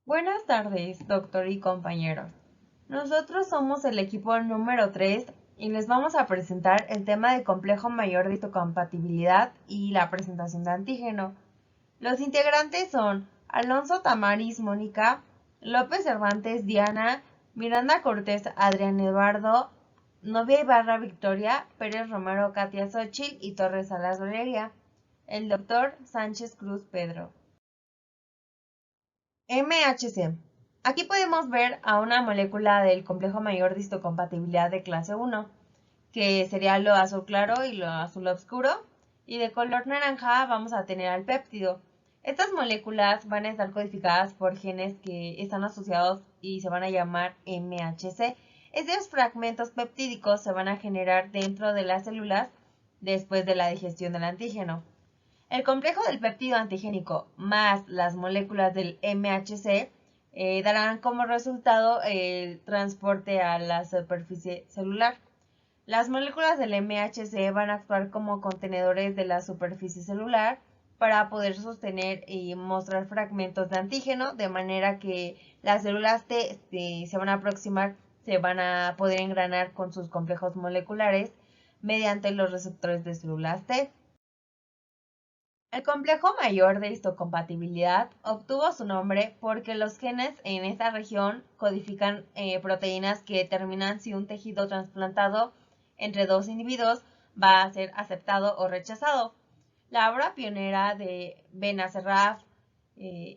Buenas tardes, doctor y compañeros. Nosotros somos el equipo número 3 y les vamos a presentar el tema del complejo mayor de histocompatibilidad y la presentación de antígeno. Los integrantes son Alonso Tamaris Mónica, López Cervantes Diana, Miranda Cortés Adrián Eduardo, Novia Ibarra Victoria, Pérez Romero Katia Xochitl y Torres Salas Valeria. El doctor Sánchez Cruz Pedro. MHC. Aquí podemos ver a una molécula del complejo mayor de histocompatibilidad de clase 1, que sería lo azul claro y lo azul oscuro, y de color naranja vamos a tener al péptido. Estas moléculas van a estar codificadas por genes que están asociados y se van a llamar MHC. Estos fragmentos peptídicos se van a generar dentro de las células después de la digestión del antígeno. El complejo del péptido antigénico más las moléculas del MHC darán como resultado el transporte a la superficie celular. Las moléculas del MHC van a actuar como contenedores de la superficie celular para poder sostener y mostrar fragmentos de antígeno, de manera que las células T se van a aproximar, se van a poder engranar con sus complejos moleculares mediante los receptores de células T. El complejo mayor de histocompatibilidad obtuvo su nombre porque los genes en esta región codifican proteínas que determinan si un tejido trasplantado entre dos individuos va a ser aceptado o rechazado. La obra pionera de Benacerraf,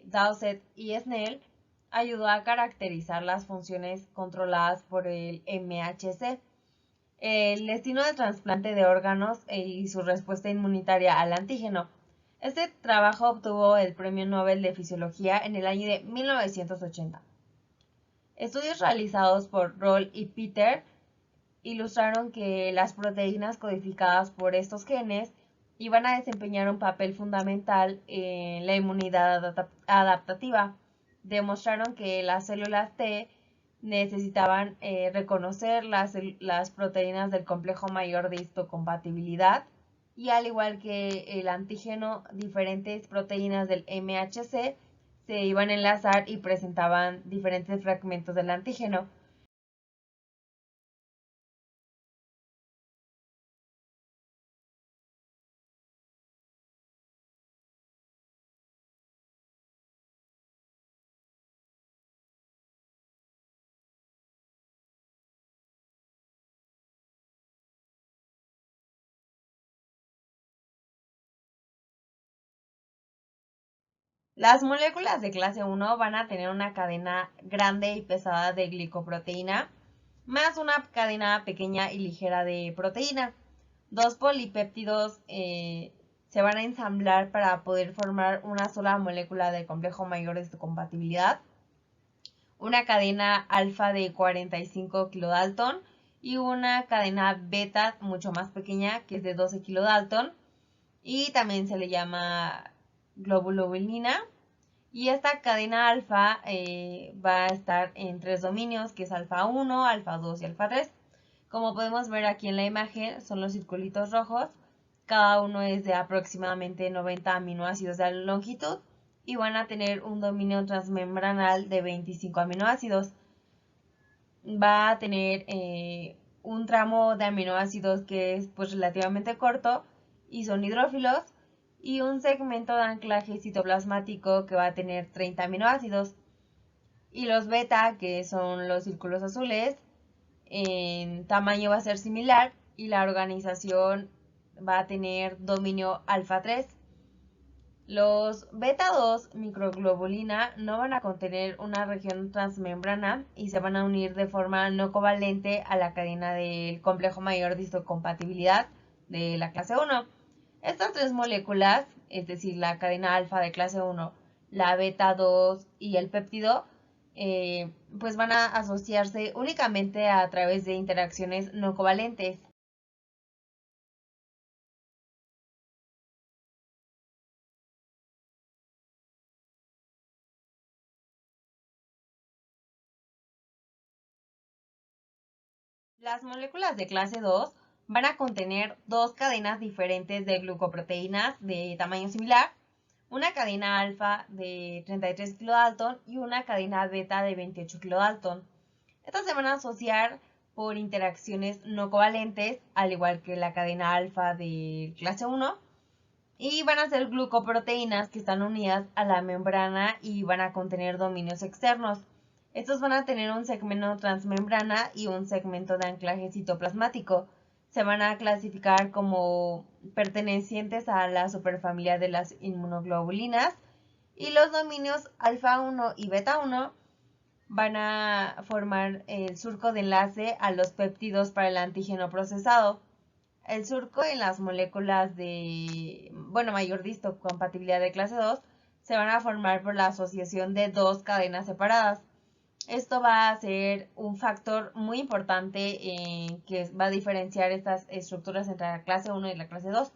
Dowsett y Snell ayudó a caracterizar las funciones controladas por el MHC, el destino del trasplante de órganos y su respuesta inmunitaria al antígeno. Este trabajo obtuvo el Premio Nobel de Fisiología en el año de 1980. Estudios realizados por Roll y Peter ilustraron que las proteínas codificadas por estos genes iban a desempeñar un papel fundamental en la inmunidad adaptativa. Demostraron que las células T necesitaban reconocer las proteínas del complejo mayor de histocompatibilidad y al igual que el antígeno, diferentes proteínas del MHC se iban a enlazar y presentaban diferentes fragmentos del antígeno. Las moléculas de clase 1 van a tener una cadena grande y pesada de glicoproteína, más una cadena pequeña y ligera de proteína. Dos polipéptidos se van a ensamblar para poder formar una sola molécula del complejo mayor de histocompatibilidad. Una cadena alfa de 45 kilodalton y una cadena beta mucho más pequeña que es de 12 kilodalton y también se le llama globulina. Y esta cadena alfa va a estar en tres dominios, que es alfa 1, alfa 2 y alfa 3. Como podemos ver aquí en la imagen, son los circulitos rojos. Cada uno es de aproximadamente 90 aminoácidos de longitud y van a tener un dominio transmembranal de 25 aminoácidos. Va a tener un tramo de aminoácidos que es pues relativamente corto y son hidrófilos, y un segmento de anclaje citoplasmático que va a tener 30 aminoácidos. Y los beta, que son los círculos azules, en tamaño va a ser similar y la organización va a tener dominio alfa 3. Los beta 2 microglobulina no van a contener una región transmembrana y se van a unir de forma no covalente a la cadena del complejo mayor de histocompatibilidad de la clase 1. Estas tres moléculas, es decir, la cadena alfa de clase 1, la beta 2 y el péptido, pues van a asociarse únicamente a través de interacciones no covalentes. Las moléculas de clase 2 van a contener dos cadenas diferentes de glucoproteínas de tamaño similar, una cadena alfa de 33 kilodalton y una cadena beta de 28 kilodalton. Estas se van a asociar por interacciones no covalentes, al igual que la cadena alfa de clase 1, y van a ser glucoproteínas que están unidas a la membrana y van a contener dominios externos. Estos van a tener un segmento transmembrana y un segmento de anclaje citoplasmático. Se van a clasificar como pertenecientes a la superfamilia de las inmunoglobulinas, y los dominios alfa 1 y beta 1 van a formar el surco de enlace a los péptidos para el antígeno procesado. El surco en las moléculas de, mayor distocompatibilidad de clase 2 se van a formar por la asociación de dos cadenas separadas. Esto va a ser un factor muy importante que va a diferenciar estas estructuras entre la clase 1 y la clase 2.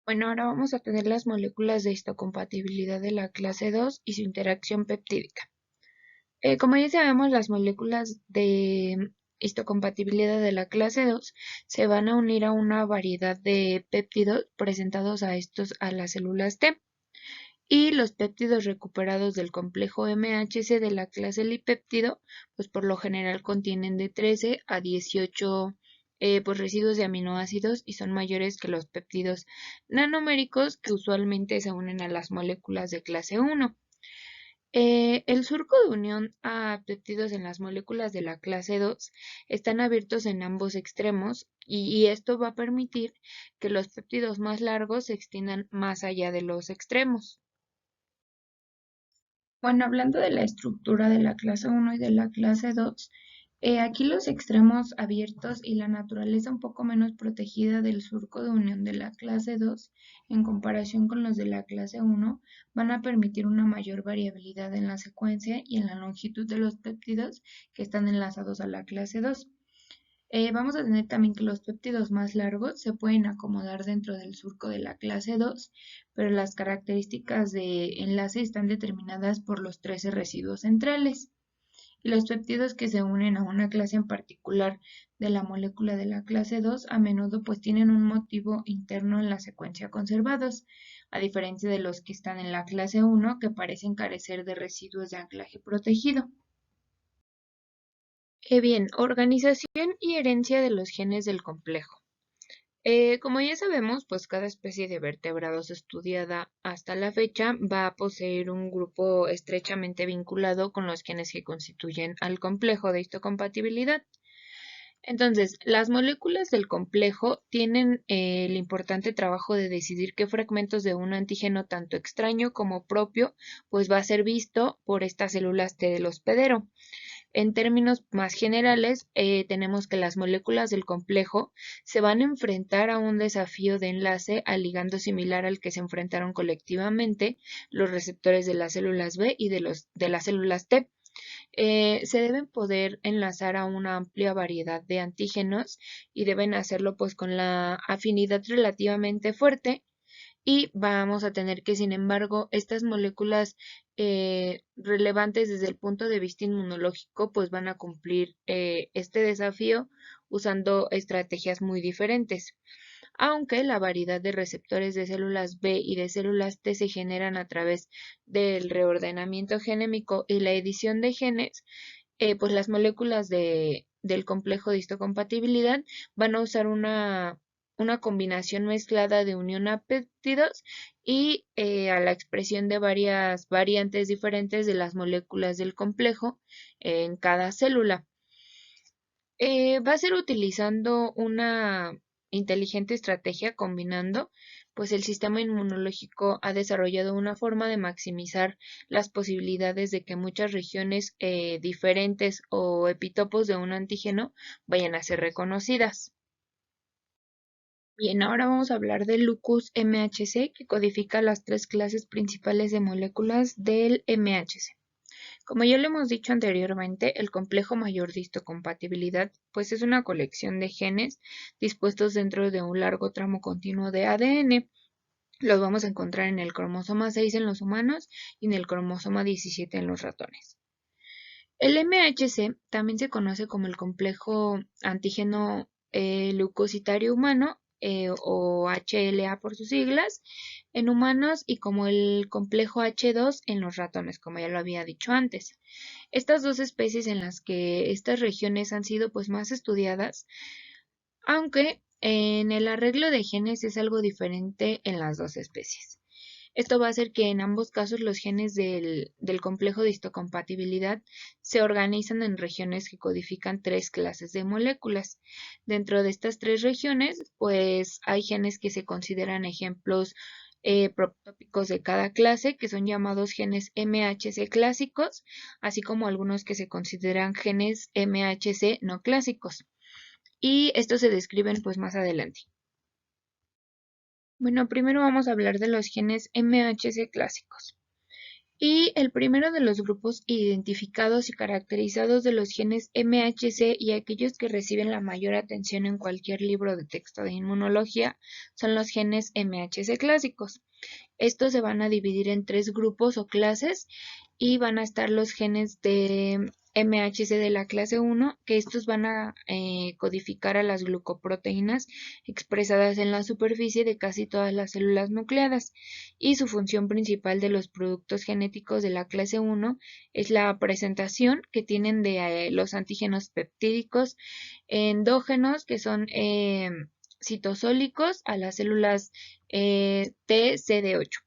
Bueno, ahora vamos a tener las moléculas de histocompatibilidad de la clase 2 y su interacción peptídica. Como ya sabemos, las moléculas de histocompatibilidad de la clase 2 se van a unir a una variedad de péptidos presentados a las células T. Y los péptidos recuperados del complejo MHC de la clase lipéptido, pues por lo general contienen de 13 a 18 pues residuos de aminoácidos y son mayores que los péptidos nanoméricos que usualmente se unen a las moléculas de clase 1. El surco de unión a péptidos en las moléculas de la clase 2 están abiertos en ambos extremos y esto va a permitir que los péptidos más largos se extiendan más allá de los extremos. Bueno, hablando de la estructura de la clase 1 y de la clase 2, aquí los extremos abiertos y la naturaleza un poco menos protegida del surco de unión de la clase 2 en comparación con los de la clase 1 van a permitir una mayor variabilidad en la secuencia y en la longitud de los péptidos que están enlazados a la clase 2. Vamos a tener también que los péptidos más largos se pueden acomodar dentro del surco de la clase 2, pero las características de enlace están determinadas por los 13 residuos centrales. Y los péptidos que se unen a una clase en particular de la molécula de la clase 2 a menudo pues tienen un motivo interno en la secuencia conservados, a diferencia de los que están en la clase 1 que parecen carecer de residuos de anclaje protegido. Bien, organización y herencia de los genes del complejo. Como ya sabemos, pues cada especie de vertebrados estudiada hasta la fecha va a poseer un grupo estrechamente vinculado con los genes que constituyen al complejo de histocompatibilidad. Entonces, las moléculas del complejo tienen el importante trabajo de decidir qué fragmentos de un antígeno tanto extraño como propio, pues va a ser visto por estas células T del hospedero. En términos más generales, tenemos que las moléculas del complejo se van a enfrentar a un desafío de enlace al ligando similar al que se enfrentaron colectivamente los receptores de las células B y de las células T. Se deben poder enlazar a una amplia variedad de antígenos y deben hacerlo pues con la afinidad relativamente fuerte y vamos a tener que, sin embargo, estas moléculas relevantes desde el punto de vista inmunológico, pues van a cumplir este desafío usando estrategias muy diferentes. Aunque la variedad de receptores de células B y de células T se generan a través del reordenamiento genémico y la edición de genes, pues las moléculas del complejo de histocompatibilidad van a usar una combinación mezclada de unión a péptidos y a la expresión de varias variantes diferentes de las moléculas del complejo en cada célula. Va a ser utilizando una inteligente estrategia combinando, pues el sistema inmunológico ha desarrollado una forma de maximizar las posibilidades de que muchas regiones diferentes o epitopos de un antígeno vayan a ser reconocidas. Bien, ahora vamos a hablar del Locus MHC, que codifica las tres clases principales de moléculas del MHC. Como ya lo hemos dicho anteriormente, el complejo mayor de histocompatibilidad pues es una colección de genes dispuestos dentro de un largo tramo continuo de ADN. Los vamos a encontrar en el cromosoma 6 en los humanos y en el cromosoma 17 en los ratones. El MHC también se conoce como el complejo antígeno leucocitario humano o HLA por sus siglas en humanos y como el complejo H2 en los ratones, como ya lo había dicho antes. Estas dos especies en las que estas regiones han sido pues más estudiadas, aunque en el arreglo de genes es algo diferente en las dos especies. Esto va a hacer que en ambos casos los genes del complejo de histocompatibilidad se organizan en regiones que codifican tres clases de moléculas. Dentro de estas tres regiones, pues hay genes que se consideran ejemplos protótipos de cada clase, que son llamados genes MHC clásicos, así como algunos que se consideran genes MHC no clásicos. Y estos se describen pues más adelante. Bueno, primero vamos a hablar de los genes MHC clásicos. Y el primero de los grupos identificados y caracterizados de los genes MHC y aquellos que reciben la mayor atención en cualquier libro de texto de inmunología son los genes MHC clásicos. Estos se van a dividir en tres grupos o clases y van a estar los genes de MHC de la clase 1, que estos van a codificar a las glucoproteínas expresadas en la superficie de casi todas las células nucleadas, y su función principal de los productos genéticos de la clase 1 es la presentación que tienen de los antígenos peptídicos endógenos, que son citosólicos, a las células TCD8.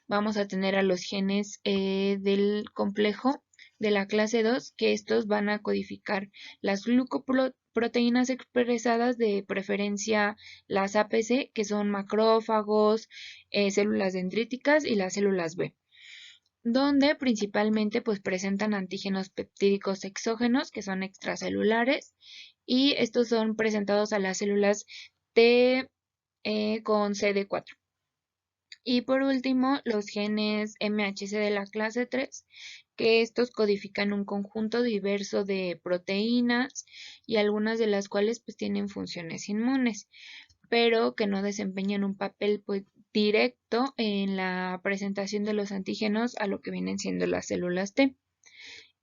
Vamos a tener a los genes del complejo de la clase 2, que estos van a codificar las glucoproteínas expresadas, de preferencia las APC, que son macrófagos, células dendríticas y las células B, donde principalmente pues presentan antígenos peptídicos exógenos, que son extracelulares, y estos son presentados a las células T con CD4. Y por último, los genes MHC de la clase 3, que estos codifican un conjunto diverso de proteínas y algunas de las cuales pues tienen funciones inmunes, pero que no desempeñan un papel pues directo en la presentación de los antígenos a lo que vienen siendo las células T.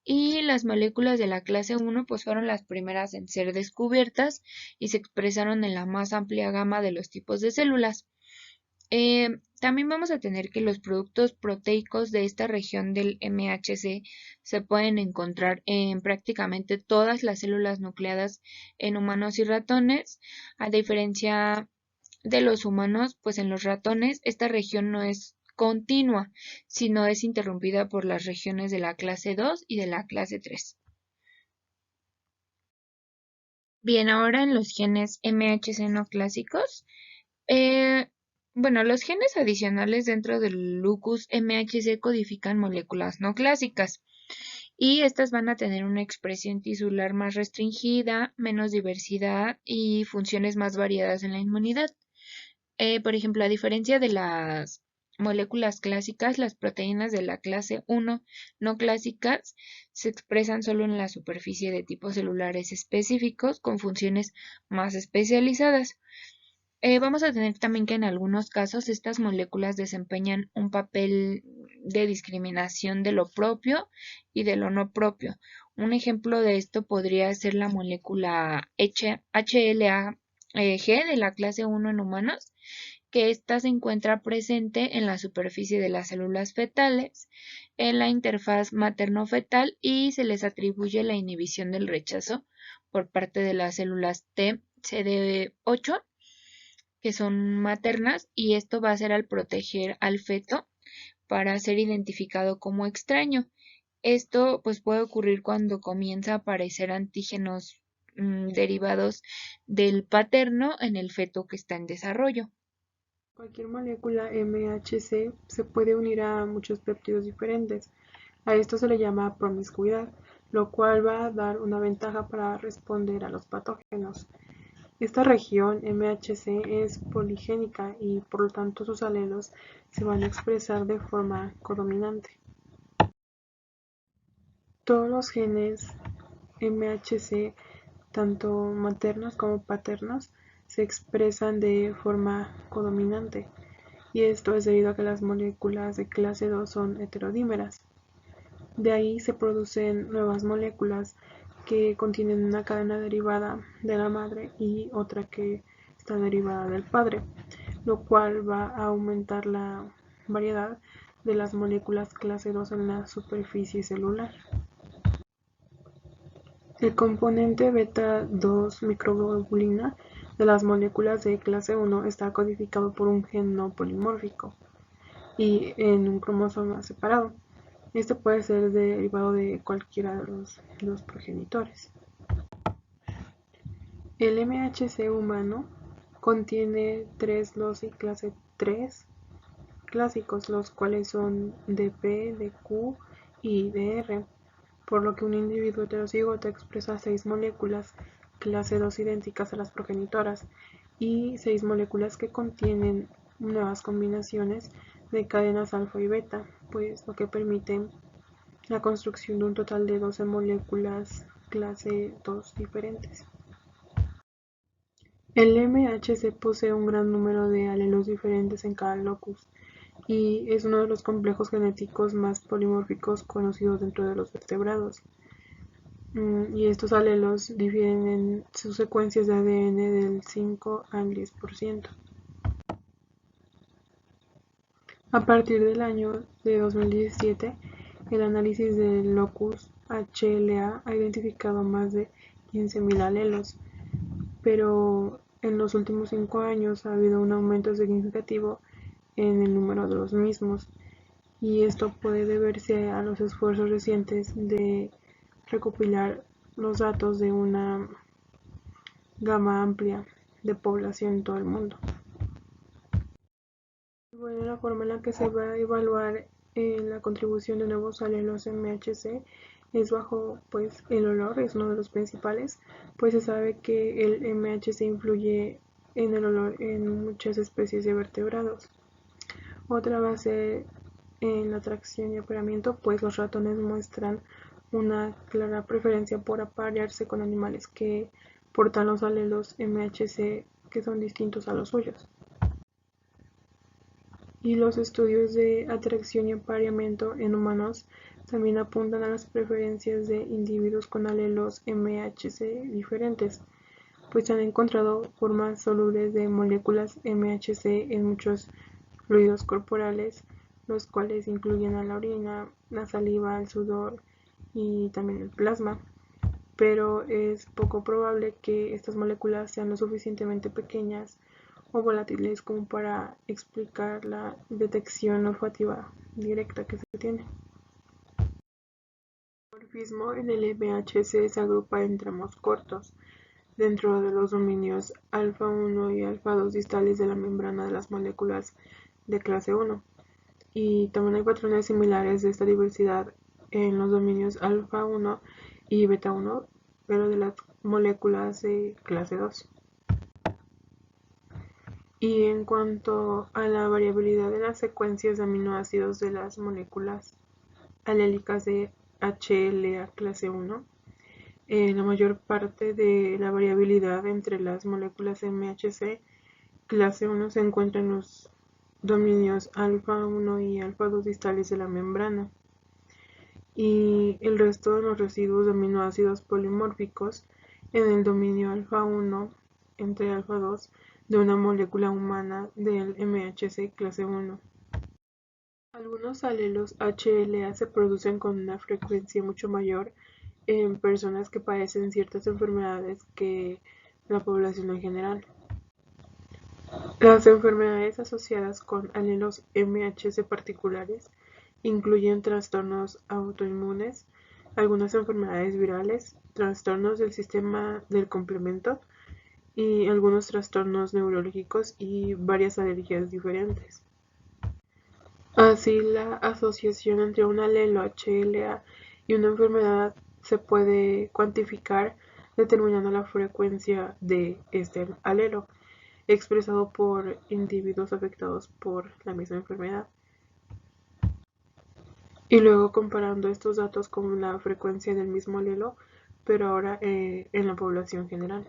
Y las moléculas de la clase 1 pues fueron las primeras en ser descubiertas y se expresaron en la más amplia gama de los tipos de células. También vamos a tener que los productos proteicos de esta región del MHC se pueden encontrar en prácticamente todas las células nucleadas en humanos y ratones. A diferencia de los humanos, pues en los ratones esta región no es continua, sino es interrumpida por las regiones de la clase 2 y de la clase 3. Bien, ahora en los genes MHC no clásicos. Bueno, los genes adicionales dentro del Locus MHC codifican moléculas no clásicas, y estas van a tener una expresión tisular más restringida, menos diversidad y funciones más variadas en la inmunidad. Por ejemplo, a diferencia de las moléculas clásicas, las proteínas de la clase 1 no clásicas se expresan solo en la superficie de tipos celulares específicos con funciones más especializadas. Vamos a tener también que en algunos casos estas moléculas desempeñan un papel de discriminación de lo propio y de lo no propio. Un ejemplo de esto podría ser la molécula HLA-G de la clase 1 en humanos, que ésta se encuentra presente en la superficie de las células fetales, en la interfaz materno-fetal, y se les atribuye la inhibición del rechazo por parte de las células T CD8, que son maternas, y esto va a ser al proteger al feto para ser identificado como extraño. Esto pues puede ocurrir cuando comienza a aparecer antígenos derivados del paterno en el feto que está en desarrollo. Cualquier molécula MHC se puede unir a muchos péptidos diferentes. A esto se le llama promiscuidad, lo cual va a dar una ventaja para responder a los patógenos. Esta región MHC es poligénica y por lo tanto sus alelos se van a expresar de forma codominante. Todos los genes MHC, tanto maternos como paternos, se expresan de forma codominante, y esto es debido a que las moléculas de clase 2 son heterodímeras. De ahí se producen nuevas moléculas que contienen una cadena derivada de la madre y otra que está derivada del padre, lo cual va a aumentar la variedad de las moléculas clase 2 en la superficie celular. El componente beta-2 microglobulina de las moléculas de clase 1 está codificado por un gen no polimórfico y en un cromosoma separado. Este puede ser derivado de cualquiera de los dos progenitores. El MHC humano contiene 3 loci clase 3 clásicos, los cuales son dP, dQ y dR, por lo que un individuo heterocigoto expresa 6 moléculas clase 2 idénticas a las progenitoras y 6 moléculas que contienen nuevas combinaciones de cadenas alfa y beta, pues lo que permite la construcción de un total de 12 moléculas clase 2 diferentes. El MHC posee un gran número de alelos diferentes en cada locus y es uno de los complejos genéticos más polimórficos conocidos dentro de los vertebrados. Y estos alelos difieren en sus secuencias de ADN del 5 al 10%. A partir del año de 2017, el análisis del locus HLA ha identificado más de 15.000 alelos, pero en los últimos 5 años ha habido un aumento significativo en el número de los mismos, y esto puede deberse a los esfuerzos recientes de recopilar los datos de una gama amplia de población en todo el mundo. Bueno, la forma en la que se va a evaluar la contribución de nuevos alelos MHC es bajo el olor, es uno de los principales, pues se sabe que el MHC influye en el olor en muchas especies de vertebrados. Otra va a ser en la atracción y apareamiento, pues los ratones muestran una clara preferencia por aparearse con animales que portan los alelos MHC que son distintos a los suyos. Y los estudios de atracción y apareamiento en humanos también apuntan a las preferencias de individuos con alelos MHC diferentes, pues se han encontrado formas solubles de moléculas MHC en muchos fluidos corporales, los cuales incluyen a la orina, la saliva, el sudor y también el plasma. Pero es poco probable que estas moléculas sean lo suficientemente pequeñas o volátiles como para explicar la detección olfativa directa que se tiene. El dimorfismo en el MHC se agrupa en tramos cortos dentro de los dominios alfa-1 y alfa-2 distales de la membrana de las moléculas de clase 1, y también hay patrones similares de esta diversidad en los dominios alfa-1 y beta-1, pero de las moléculas de clase 2. Y en cuanto a la variabilidad de las secuencias de aminoácidos de las moléculas alélicas de HLA clase 1, la mayor parte de la variabilidad entre las moléculas MHC clase 1 se encuentra en los dominios alfa-1 y alfa-2 distales de la membrana, y el resto de los residuos de aminoácidos polimórficos en el dominio alfa-1 entre alfa-2 de una molécula humana del MHC clase 1. Algunos alelos HLA se producen con una frecuencia mucho mayor en personas que padecen ciertas enfermedades que la población en general. Las enfermedades asociadas con alelos MHC particulares incluyen trastornos autoinmunes, algunas enfermedades virales, trastornos del sistema del complemento y algunos trastornos neurológicos y varias alergias diferentes. Así, la asociación entre un alelo HLA y una enfermedad se puede cuantificar determinando la frecuencia de este alelo, expresado por individuos afectados por la misma enfermedad. Y luego comparando estos datos con la frecuencia del mismo alelo, pero ahora en la población general.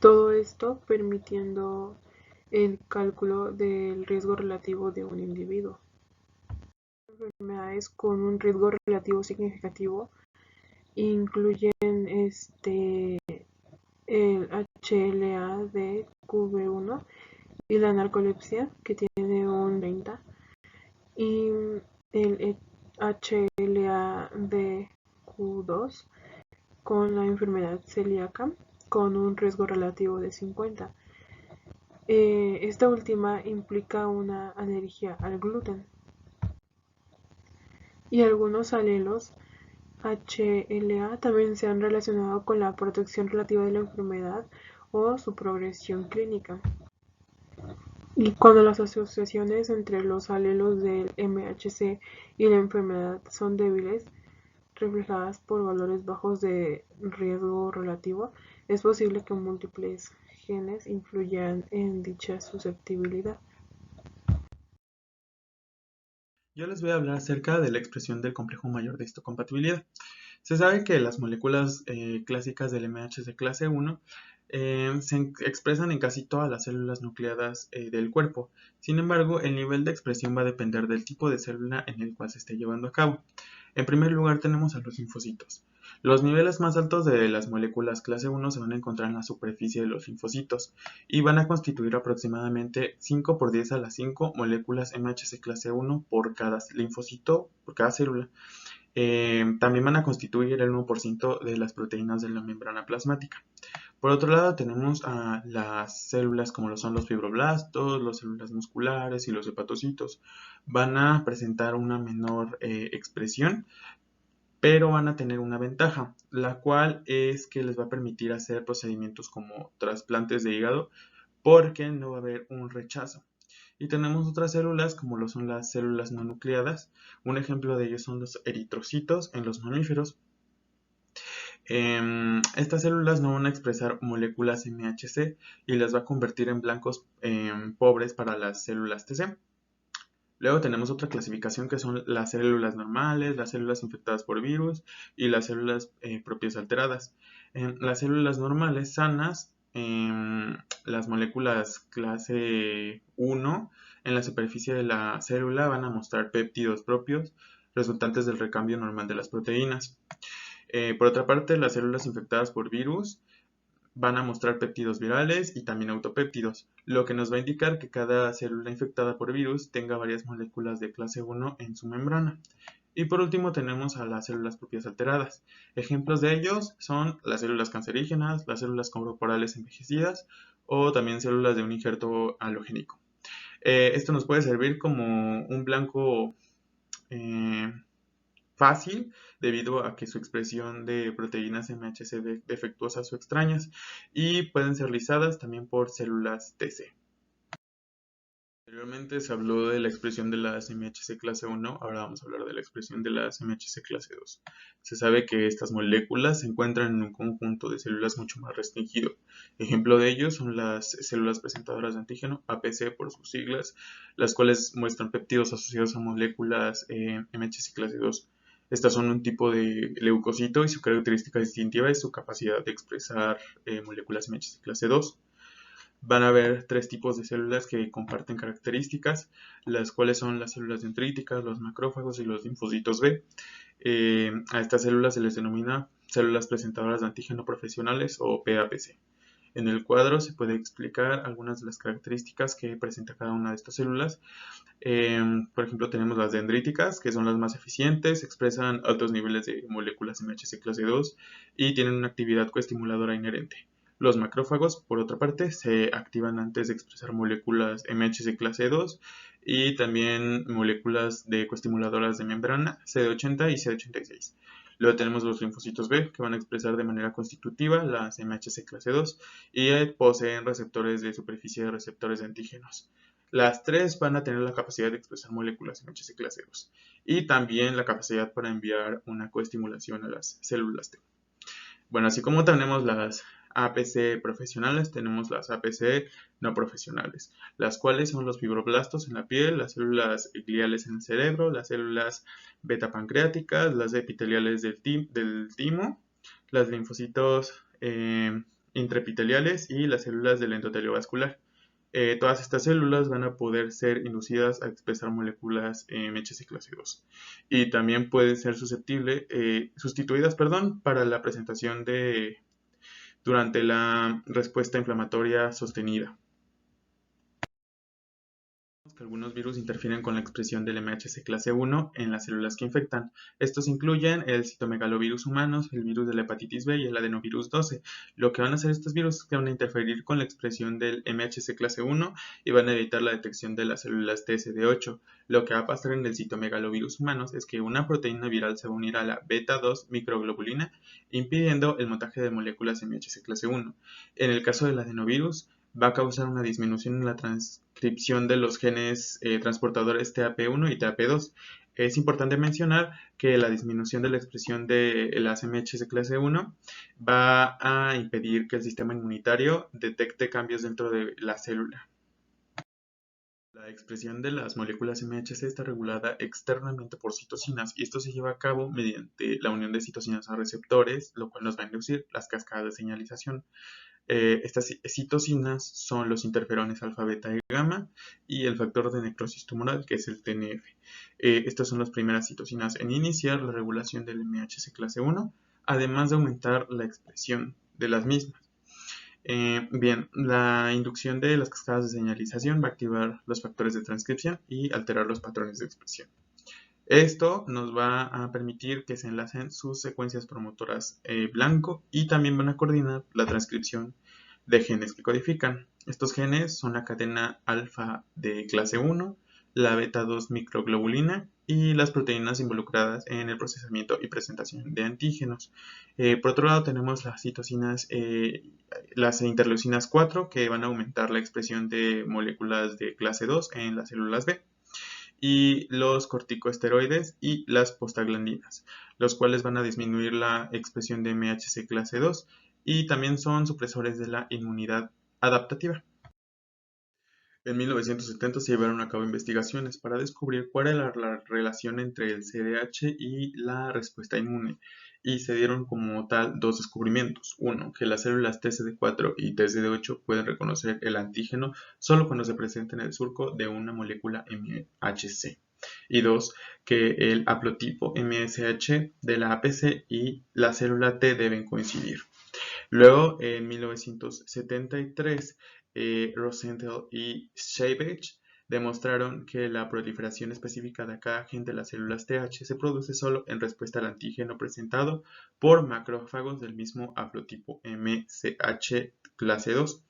Todo esto permitiendo el cálculo del riesgo relativo de un individuo. Enfermedades con un riesgo relativo significativo incluyen el HLA de QB1 y la narcolepsia, que tiene un 30, y el HLA de Q2 con la enfermedad celíaca con un riesgo relativo de 50. Esta última implica una alergia al gluten. Y algunos alelos HLA también se han relacionado con la protección relativa de la enfermedad o su progresión clínica. Y cuando las asociaciones entre los alelos del MHC y la enfermedad son débiles, reflejadas por valores bajos de riesgo relativo, es posible que múltiples genes influyan en dicha susceptibilidad. Yo les voy a hablar acerca de la expresión del complejo mayor de histocompatibilidad. Se sabe que las moléculas clásicas del MHC clase 1 se expresan en casi todas las células nucleadas del cuerpo. Sin embargo, el nivel de expresión va a depender del tipo de célula en el cual se esté llevando a cabo. En primer lugar tenemos a los linfocitos. Los niveles más altos de las moléculas clase 1 se van a encontrar en la superficie de los linfocitos y van a constituir aproximadamente 5 por 10 a la 5 moléculas MHC clase 1 por cada linfocito, por cada célula. También van a constituir el 1% de las proteínas de la membrana plasmática. Por otro lado tenemos a las células como lo son los fibroblastos, las células musculares y los hepatocitos. Van a presentar una menor expresión, pero van a tener una ventaja, la cual es que les va a permitir hacer procedimientos como trasplantes de hígado porque no va a haber un rechazo. Y tenemos otras células como lo son las células no nucleadas. Un ejemplo de ellos son los eritrocitos en los mamíferos. Estas células no van a expresar moléculas MHC y las va a convertir en blancos pobres para las células TC. Luego tenemos otra clasificación que son las células normales, las células infectadas por virus y las células propias alteradas. Las células normales sanas, las moléculas clase 1 en la superficie de la célula van a mostrar péptidos propios resultantes del recambio normal de las proteínas. Por otra parte, las células infectadas por virus van a mostrar péptidos virales y también autopéptidos, lo que nos va a indicar que cada célula infectada por virus tenga varias moléculas de clase 1 en su membrana. Y por último tenemos a las células propias alteradas. Ejemplos de ellos son las células cancerígenas, las células corporales envejecidas o también células de un injerto halogénico. Esto nos puede servir como un blanco fácil debido a que su expresión de proteínas MHC defectuosas o extrañas y pueden ser lisadas también por células TC. Anteriormente se habló de la expresión de las MHC clase 1, ahora vamos a hablar de la expresión de las MHC clase 2. Se sabe que estas moléculas se encuentran en un conjunto de células mucho más restringido. Ejemplo de ello son las células presentadoras de antígeno, APC por sus siglas, las cuales muestran péptidos asociados a moléculas MHC clase 2. Estas son un tipo de leucocito y su característica distintiva es su capacidad de expresar moléculas MHC clase 2. Van a haber tres tipos de células que comparten características, las cuales son las células dendríticas, los macrófagos y los linfocitos B. A estas células se les denomina células presentadoras de antígeno profesionales o PAPC. En el cuadro se puede explicar algunas de las características que presenta cada una de estas células. Por ejemplo, tenemos las dendríticas, que son las más eficientes, expresan altos niveles de moléculas MHC clase 2 y tienen una actividad coestimuladora inherente. Los macrófagos, por otra parte, se activan antes de expresar moléculas MHC clase 2 y también moléculas de coestimuladoras de membrana CD80 y CD86. Luego tenemos los linfocitos B, que van a expresar de manera constitutiva las MHC clase 2 y poseen receptores de superficie de receptores de antígenos. Las tres van a tener la capacidad de expresar moléculas MHC clase 2 y también la capacidad para enviar una coestimulación a las células T. Bueno, así como tenemos las APC profesionales, tenemos las APC no profesionales, las cuales son los fibroblastos en la piel, las células gliales en el cerebro, las células beta pancreáticas, las epiteliales del timo, los linfocitos intraepiteliales y las células del endotelio vascular. Todas estas células van a poder ser inducidas a expresar moléculas MHC clase 2 y también pueden ser sustituidas para la presentación durante la respuesta inflamatoria sostenida. Algunos virus interfieren con la expresión del MHC clase 1 en las células que infectan. Estos incluyen el citomegalovirus humanos, el virus de la hepatitis B y el adenovirus 12. Lo que van a hacer estos virus es que van a interferir con la expresión del MHC clase 1 y van a evitar la detección de las células TSD8. Lo que va a pasar en el citomegalovirus humanos es que una proteína viral se va a unir a la beta 2 microglobulina, impidiendo el montaje de moléculas MHC clase 1. En el caso del adenovirus, va a causar una disminución en la transcripción de los genes transportadores TAP1 y TAP2. Es importante mencionar que la disminución de la expresión de las MHC clase 1 va a impedir que el sistema inmunitario detecte cambios dentro de la célula. La expresión de las moléculas MHC está regulada externamente por citocinas y esto se lleva a cabo mediante la unión de citocinas a receptores, lo cual nos va a inducir las cascadas de señalización. Estas citocinas son los interferones alfa, beta y gamma y el factor de necrosis tumoral, que es el TNF. Estas son las primeras citocinas en iniciar la regulación del MHC clase 1, además de aumentar la expresión de las mismas. Bien, la inducción de las cascadas de señalización va a activar los factores de transcripción y alterar los patrones de expresión. Esto nos va a permitir que se enlacen sus secuencias promotoras blanco y también van a coordinar la transcripción de genes que codifican. Estos genes son la cadena alfa de clase 1, la beta 2 microglobulina y las proteínas involucradas en el procesamiento y presentación de antígenos. Por otro lado tenemos las citocinas, las interleucinas 4 que van a aumentar la expresión de moléculas de clase 2 en las células B, y los corticosteroides y las prostaglandinas, los cuales van a disminuir la expresión de MHC clase 2 y también son supresores de la inmunidad adaptativa. En 1970 se llevaron a cabo investigaciones para descubrir cuál era la relación entre el CDH y la respuesta inmune, y se dieron como tal dos descubrimientos. Uno, que las células TCD4 y TCD8 pueden reconocer el antígeno solo cuando se presenta en el surco de una molécula MHC. Y dos, que el haplotipo MSH de la APC y la célula T deben coincidir. Luego, en 1973, Rosenthal y Savage demostraron que la proliferación específica de cada gen de las células TH se produce solo en respuesta al antígeno presentado por macrófagos del mismo haplotipo MCH clase 2.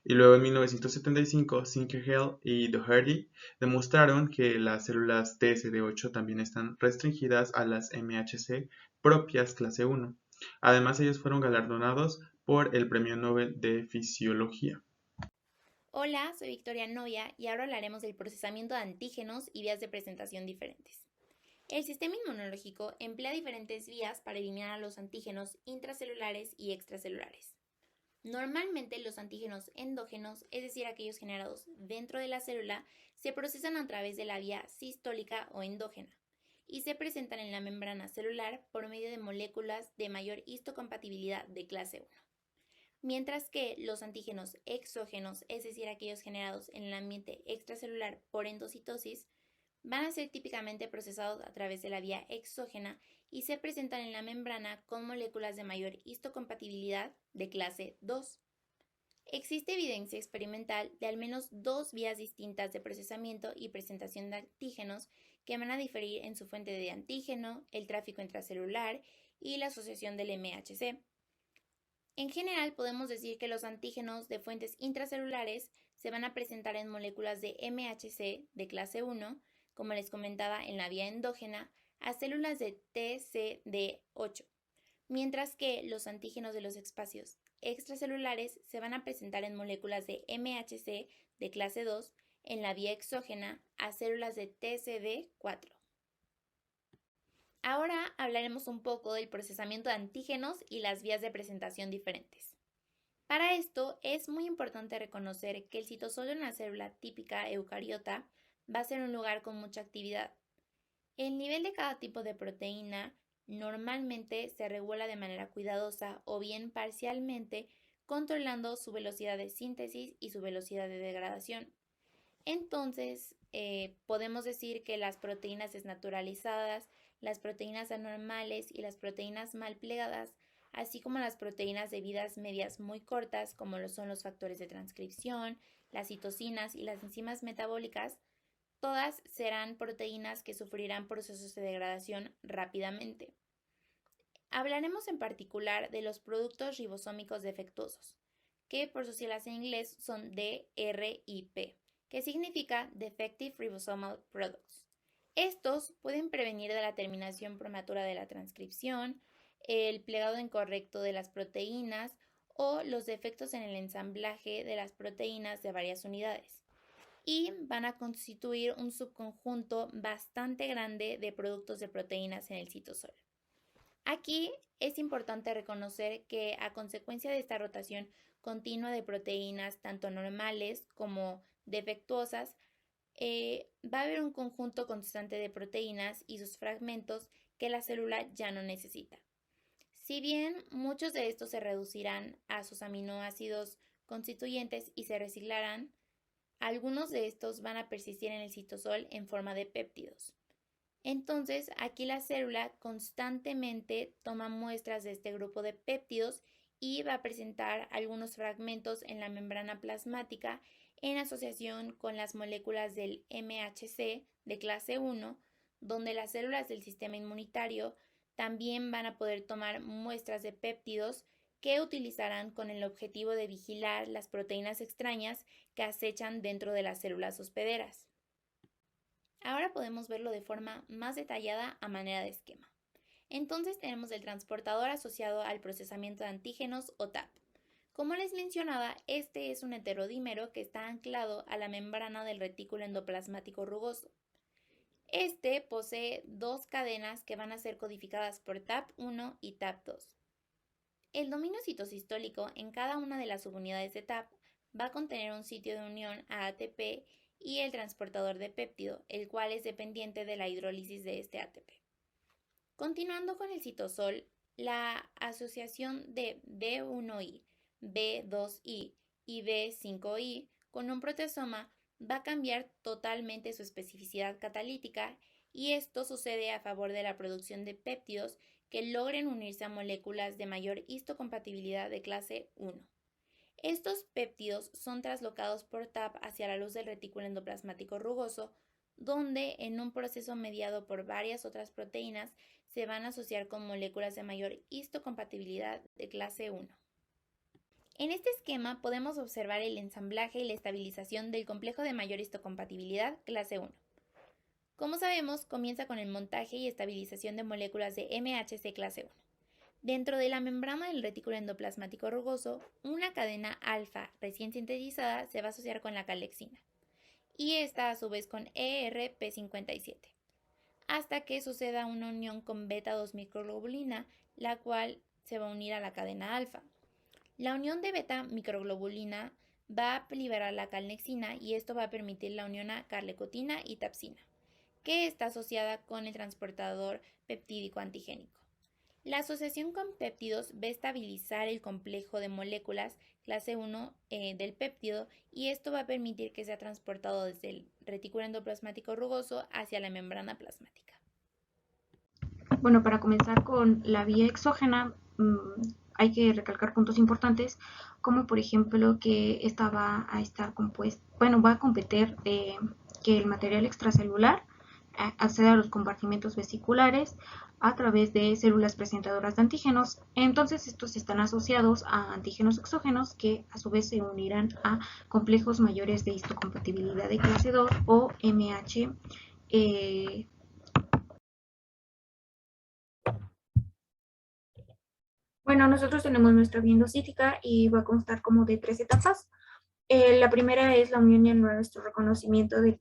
Y luego en 1975, Sinkerhell y Doherty demostraron que las células TSD8 también están restringidas a las MHC propias clase 1. Además, ellos fueron galardonados por el Premio Nobel de Fisiología. Hola, soy Victoria Novia y ahora hablaremos del procesamiento de antígenos y vías de presentación diferentes. El sistema inmunológico emplea diferentes vías para eliminar a los antígenos intracelulares y extracelulares. Normalmente los antígenos endógenos, es decir, aquellos generados dentro de la célula, se procesan a través de la vía sistólica o endógena y se presentan en la membrana celular por medio de moléculas de mayor histocompatibilidad de clase 1. Mientras que los antígenos exógenos, es decir, aquellos generados en el ambiente extracelular por endocitosis, van a ser típicamente procesados a través de la vía exógena y se presentan en la membrana con moléculas de mayor histocompatibilidad de clase 2. Existe evidencia experimental de al menos dos vías distintas de procesamiento y presentación de antígenos que van a diferir en su fuente de antígeno, el tráfico intracelular y la asociación del MHC. En general, podemos decir que los antígenos de fuentes intracelulares se van a presentar en moléculas de MHC de clase 1, como les comentaba, en la vía endógena, a células de TCD8, mientras que los antígenos de los espacios extracelulares se van a presentar en moléculas de MHC de clase 2 en la vía exógena a células de TCD4. Ahora hablaremos un poco del procesamiento de antígenos y las vías de presentación diferentes. Para esto es muy importante reconocer que el citosol de una célula típica eucariota va a ser un lugar con mucha actividad. El nivel de cada tipo de proteína normalmente se regula de manera cuidadosa o bien parcialmente, controlando su velocidad de síntesis y su velocidad de degradación. Entonces, podemos decir que las proteínas desnaturalizadas, las proteínas anormales y las proteínas mal plegadas, así como las proteínas de vidas medias muy cortas, como lo son los factores de transcripción, las citocinas y las enzimas metabólicas, todas serán proteínas que sufrirán procesos de degradación rápidamente. Hablaremos en particular de los productos ribosómicos defectuosos, que por sus siglas en inglés son DRIP, que significa Defective Ribosomal Products. Estos pueden prevenir de la terminación prematura de la transcripción, el plegado incorrecto de las proteínas o los defectos en el ensamblaje de las proteínas de varias unidades, y van a constituir un subconjunto bastante grande de productos de proteínas en el citosol. Aquí es importante reconocer que a consecuencia de esta rotación continua de proteínas, tanto normales como defectuosas, va a haber un conjunto constante de proteínas y sus fragmentos que la célula ya no necesita. Si bien muchos de estos se reducirán a sus aminoácidos constituyentes y se reciclarán, algunos de estos van a persistir en el citosol en forma de péptidos. Entonces, aquí la célula constantemente toma muestras de este grupo de péptidos y va a presentar algunos fragmentos en la membrana plasmática en asociación con las moléculas del MHC de clase 1, donde las células del sistema inmunitario también van a poder tomar muestras de péptidos que utilizarán con el objetivo de vigilar las proteínas extrañas que acechan dentro de las células hospederas. Ahora podemos verlo de forma más detallada a manera de esquema. Entonces tenemos el transportador asociado al procesamiento de antígenos o TAP. Como les mencionaba, este es un heterodímero que está anclado a la membrana del retículo endoplasmático rugoso. Este posee dos cadenas que van a ser codificadas por TAP1 y TAP2. El dominio citosistólico en cada una de las subunidades de TAP va a contener un sitio de unión a ATP y el transportador de péptido, el cual es dependiente de la hidrólisis de este ATP. Continuando con el citosol, la asociación de B1I, B2I y B5I con un proteasoma va a cambiar totalmente su especificidad catalítica, y esto sucede a favor de la producción de péptidos que logren unirse a moléculas de mayor histocompatibilidad de clase 1. Estos péptidos son traslocados por TAP hacia la luz del retículo endoplasmático rugoso, donde en un proceso mediado por varias otras proteínas se van a asociar con moléculas de mayor histocompatibilidad de clase 1. En este esquema podemos observar el ensamblaje y la estabilización del complejo de mayor histocompatibilidad clase 1. Como sabemos, comienza con el montaje y estabilización de moléculas de MHC clase 1. Dentro de la membrana del retículo endoplasmático rugoso, una cadena alfa recién sintetizada se va a asociar con la calexina, y esta a su vez con ERP57, hasta que suceda una unión con beta-2 microglobulina, la cual se va a unir a la cadena alfa. La unión de beta microglobulina va a liberar la calnexina, y esto va a permitir la unión a carlecotina y tapsina, que está asociada con el transportador peptídico antigénico. La asociación con péptidos va a estabilizar el complejo de moléculas clase 1 del péptido, y esto va a permitir que sea transportado desde el retículo endoplasmático rugoso hacia la membrana plasmática. Bueno, para comenzar con la vía exógena, hay que recalcar puntos importantes, como por ejemplo que esta va a estar compuesta, va a competir que el material extracelular accede a los compartimentos vesiculares a través de células presentadoras de antígenos. Entonces estos están asociados a antígenos exógenos que a su vez se unirán a complejos mayores de histocompatibilidad de clase 2 o MH Bueno, nosotros tenemos nuestra vía endocítica y va a constar como de 3 etapas. La primera es la unión en nuestro reconocimiento del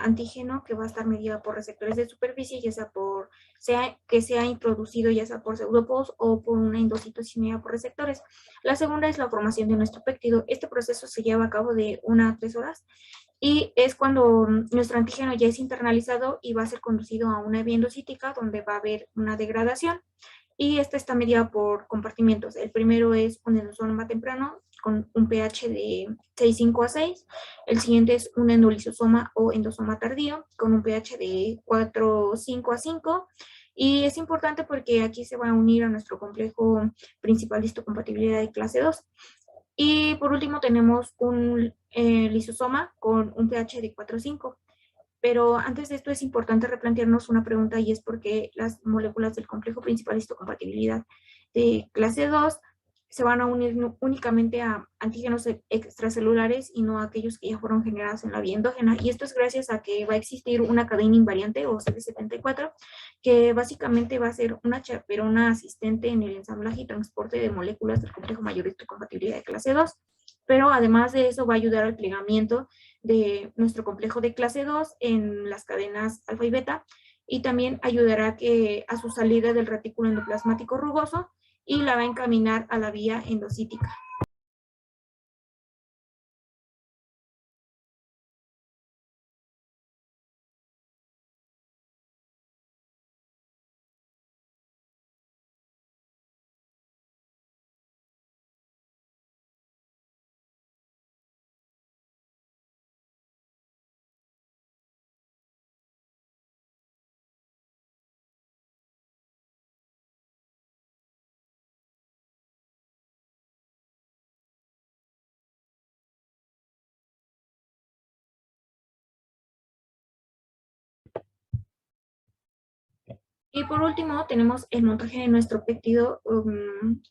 antígeno, que va a estar medida por receptores de superficie, ya sea que sea introducido ya sea por pseudopos o por una endocitocinía por receptores. La segunda es la formación de nuestro péptido. Este proceso se lleva a cabo de 1 a 3 horas y es cuando nuestro antígeno ya es internalizado y va a ser conducido a una vía endocítica donde va a haber una degradación. Y esta está medida por compartimientos. El primero es un endosoma temprano con un pH de 6,5 a 6. El siguiente es un endolisosoma o endosoma tardío con un pH de 4,5 a 5. Y es importante porque aquí se va a unir a nuestro complejo principal de histocompatibilidad de clase 2. Y por último tenemos un lisosoma con un pH de 4,5. Pero antes de esto es importante replantearnos una pregunta y es por qué las moléculas del complejo principal de histocompatibilidad de clase 2 se van a unir únicamente a antígenos extracelulares y no a aquellos que ya fueron generados en la vía endógena. Y esto es gracias a que va a existir una cadena invariante o CD74 que básicamente va a ser una chaperona asistente en el ensamblaje y transporte de moléculas del complejo mayor de histocompatibilidad de clase 2. Pero además de eso va a ayudar al plegamiento de nuestro complejo de clase 2 en las cadenas alfa y beta y también ayudará a su salida del retículo endoplasmático rugoso y la va a encaminar a la vía endocítica. Y por último, tenemos el montaje de nuestro péptido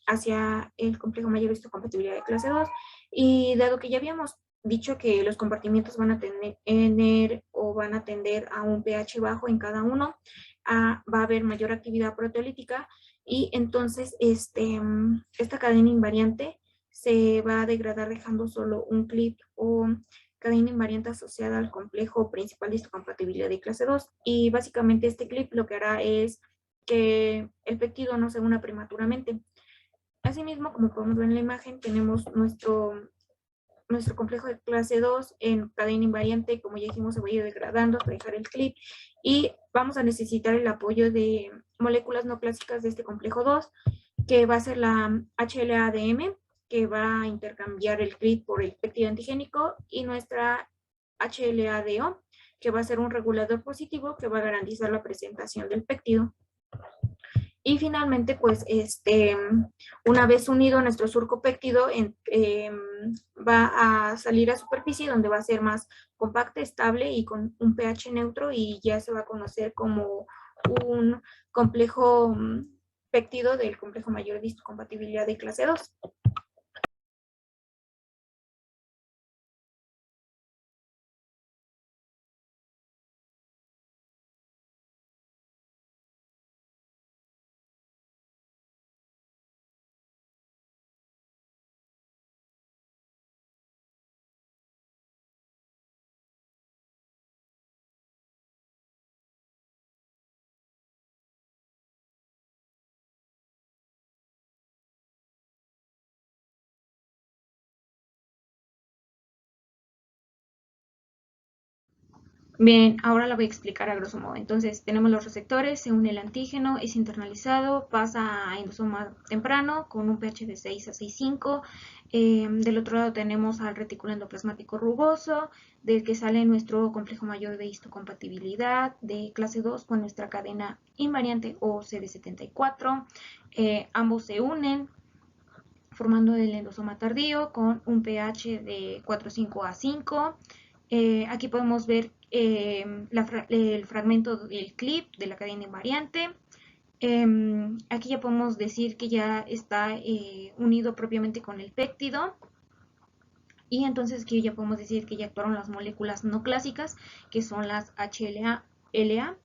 hacia el complejo mayor de histocompatibilidad de clase 2. Y dado que ya habíamos dicho que los compartimientos van a tener o van a tender a un pH bajo en cada uno, va a haber mayor actividad proteolítica y entonces esta cadena invariante se va a degradar dejando solo un clip o cadena invariante asociada al complejo principal de histocompatibilidad de clase 2. Y básicamente este clip lo que hará es que el péptido no se una prematuramente. Asimismo, como podemos ver en la imagen, tenemos nuestro complejo de clase 2 en cadena invariante, como ya dijimos, se va a ir degradando hasta dejar el clip y vamos a necesitar el apoyo de moléculas no clásicas de este complejo 2, que va a ser la HLA-ADM, que va a intercambiar el clip por el péptido antigénico, y nuestra HLA-DO, que va a ser un regulador positivo que va a garantizar la presentación del péptido. Y finalmente, pues, una vez unido nuestro surco péptido, va a salir a superficie donde va a ser más compacta, estable y con un pH neutro y ya se va a conocer como un complejo péptido del complejo mayor de histocompatibilidad de clase 2. Bien, ahora la voy a explicar a grosso modo. Entonces, tenemos los receptores, se une el antígeno, es internalizado, pasa a endosoma temprano con un pH de 6 a 6,5. Del otro lado tenemos al retículo endoplasmático rugoso, del que sale nuestro complejo mayor de histocompatibilidad de clase 2 con nuestra cadena invariante o CD74. Ambos se unen formando el endosoma tardío con un pH de 4,5 a 5. Aquí podemos ver el fragmento del clip de la cadena invariante. Aquí ya podemos decir que ya está unido propiamente con el péptido. Y entonces aquí ya podemos decir que ya actuaron las moléculas no clásicas, que son las HLA, LA.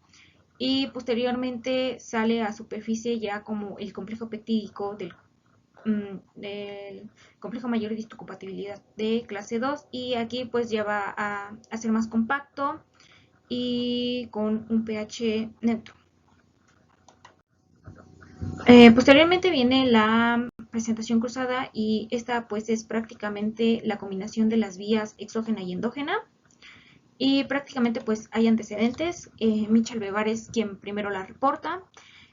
Y posteriormente sale a superficie ya como el complejo peptídico del del complejo mayor de histocompatibilidad de clase 2, y aquí pues ya va a ser más compacto y con un pH neutro. Posteriormente viene la presentación cruzada, y esta pues es prácticamente la combinación de las vías exógena y endógena, y prácticamente pues hay antecedentes. Michel Bevar es quien primero la reporta.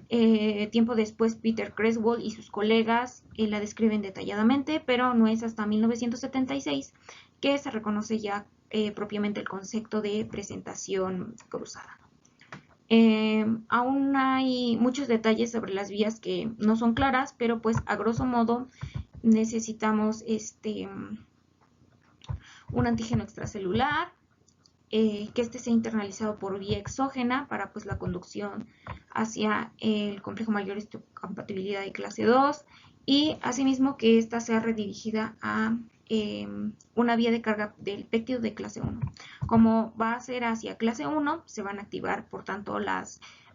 Tiempo después Peter Creswell y sus colegas la describen detalladamente, pero no es hasta 1976 que se reconoce ya propiamente el concepto de presentación cruzada. Aún hay muchos detalles sobre las vías que no son claras, pero pues a grosso modo necesitamos un antígeno extracelular, que este sea internalizado por vía exógena para pues la conducción hacia el complejo mayor de histocompatibilidad de clase 2, y asimismo que ésta sea redirigida a una vía de carga del péptido de clase 1. Como va a ser hacia clase 1, se van a activar por tanto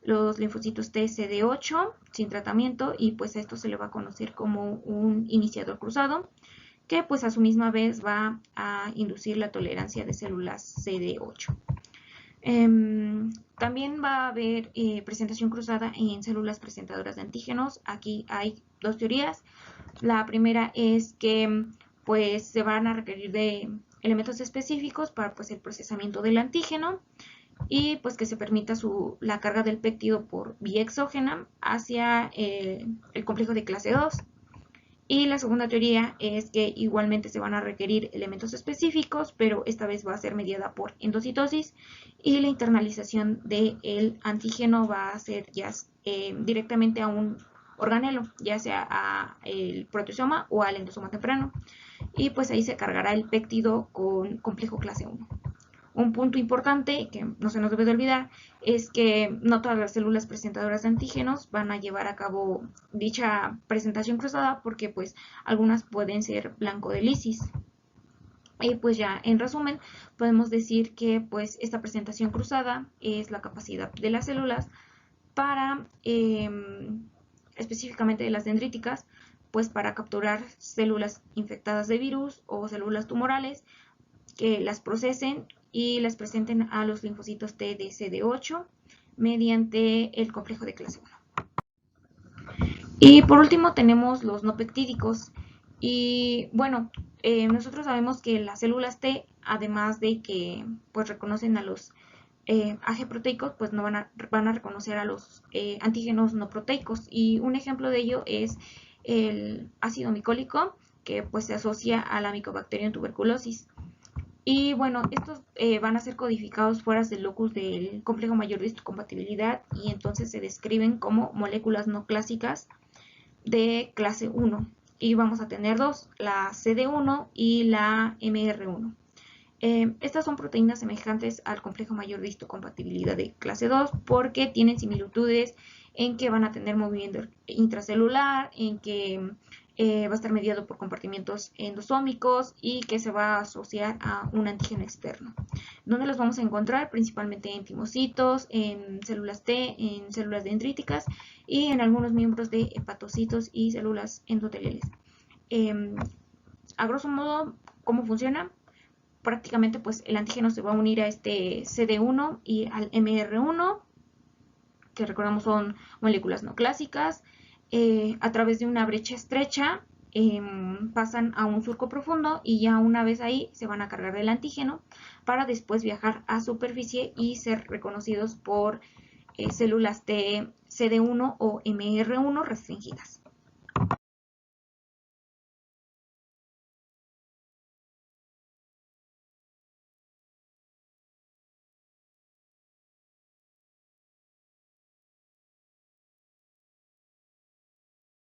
los linfocitos T CD8 sin tratamiento, y pues a esto se le va a conocer como un iniciador cruzado, que pues a su misma vez va a inducir la tolerancia de células CD8. También va a haber presentación cruzada en células presentadoras de antígenos. Aquí hay dos teorías. La primera es que pues se van a requerir de elementos específicos para pues el procesamiento del antígeno, y pues que se permita la carga del péptido por vía exógena hacia el complejo de clase 2. Y la segunda teoría es que igualmente se van a requerir elementos específicos, pero esta vez va a ser mediada por endocitosis, y la internalización del antígeno va a ser ya directamente a un organelo, ya sea al proteasoma o al endosoma temprano, y pues ahí se cargará el péptido con complejo clase 1. Un punto importante que no se nos debe de olvidar es que no todas las células presentadoras de antígenos van a llevar a cabo dicha presentación cruzada, porque pues algunas pueden ser blanco de lisis. Y pues ya en resumen podemos decir que pues esta presentación cruzada es la capacidad de las células para, específicamente de las dendríticas, pues para capturar células infectadas de virus o células tumorales, que las procesen y las presenten a los linfocitos T de CD8 mediante el complejo de clase 1. Y por último tenemos los no peptídicos. Y bueno, nosotros sabemos que las células T, además de que pues reconocen a los AG proteicos, pues no van a reconocer a los antígenos no proteicos. Y un ejemplo de ello es el ácido micólico, que pues se asocia a la Mycobacterium tuberculosis. Y bueno, estos van a ser codificados fuera del locus del complejo mayor de histocompatibilidad, y entonces se describen como moléculas no clásicas de clase 1. Y vamos a tener dos, la CD1 y la MR1. Estas son proteínas semejantes al complejo mayor de histocompatibilidad de clase 2 porque tienen similitudes en que van a tener movimiento intracelular, en que va a estar mediado por compartimientos endosómicos y que se va a asociar a un antígeno externo. ¿Dónde los vamos a encontrar? Principalmente en timocitos, en células T, en células dendríticas y en algunos miembros de hepatocitos y células endoteliales. A grosso modo, ¿cómo funciona? Prácticamente pues el antígeno se va a unir a este CD1 y al MR1, que recordamos son moléculas no clásicas. A través de una brecha estrecha pasan a un surco profundo, y ya una vez ahí se van a cargar del antígeno para después viajar a superficie y ser reconocidos por células T CD1 o MR1 restringidas.